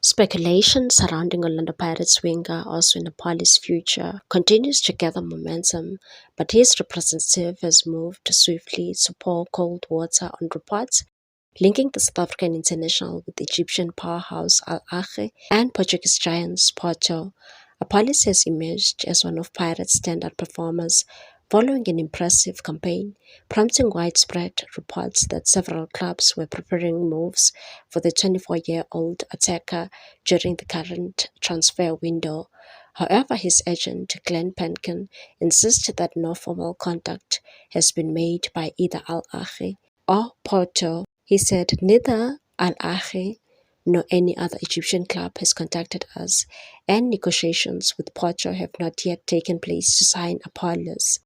Speculation surrounding Orlando Pirates winger Oswin Napali's future continues to gather momentum, but his representative has moved swiftly to pour cold water on reports linking the South African international with Egyptian powerhouse Al Ahly and Portuguese giants Porto. Apalis has emerged as one of Pirates' standout performers following an impressive campaign, prompting widespread reports that several clubs were preparing moves for the 24-year-old attacker during the current transfer window. However, his agent, Glenn Penkin, insisted that no formal contact has been made by either Al Ahly or Porto. He said neither Al Ahly nor any other Egyptian club has contacted us, and negotiations with Porto have not yet taken place to sign Apollos.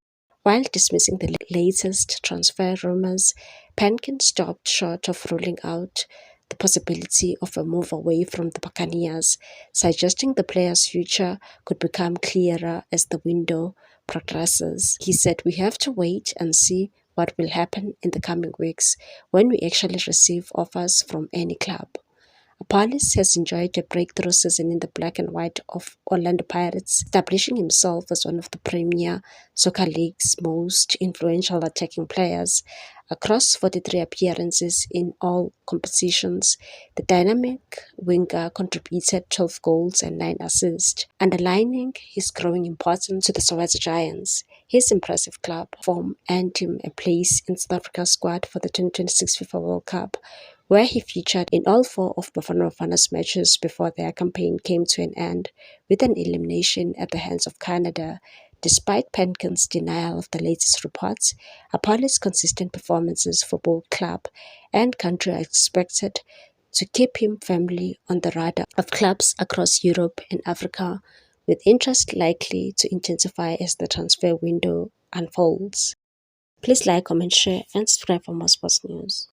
While dismissing the latest transfer rumors, Penkin stopped short of ruling out the possibility of a move away from the Buccaneers, suggesting the player's future could become clearer as the window progresses. He said, "We have to wait and see what will happen in the coming weeks when we actually receive offers from any club." Palis has enjoyed a breakthrough season in the black and white of Orlando Pirates, establishing himself as one of the Premier Soccer League's most influential attacking players. Across 43 appearances in all competitions, the dynamic winger contributed 12 goals and 9 assists, underlining his growing importance to the Soweto Giants. His impressive club form earned him a place in South Africa's squad for the 2026 FIFA World Cup, where he featured in all four of Bafana Bafana's matches before their campaign came to an end with an elimination at the hands of Canada. Despite Penkin's denial of the latest reports, Apollo's consistent performances for both club and country are expected to keep him firmly on the radar of clubs across Europe and Africa, with interest likely to intensify as the transfer window unfolds. Please like, comment, share, and subscribe for more sports news.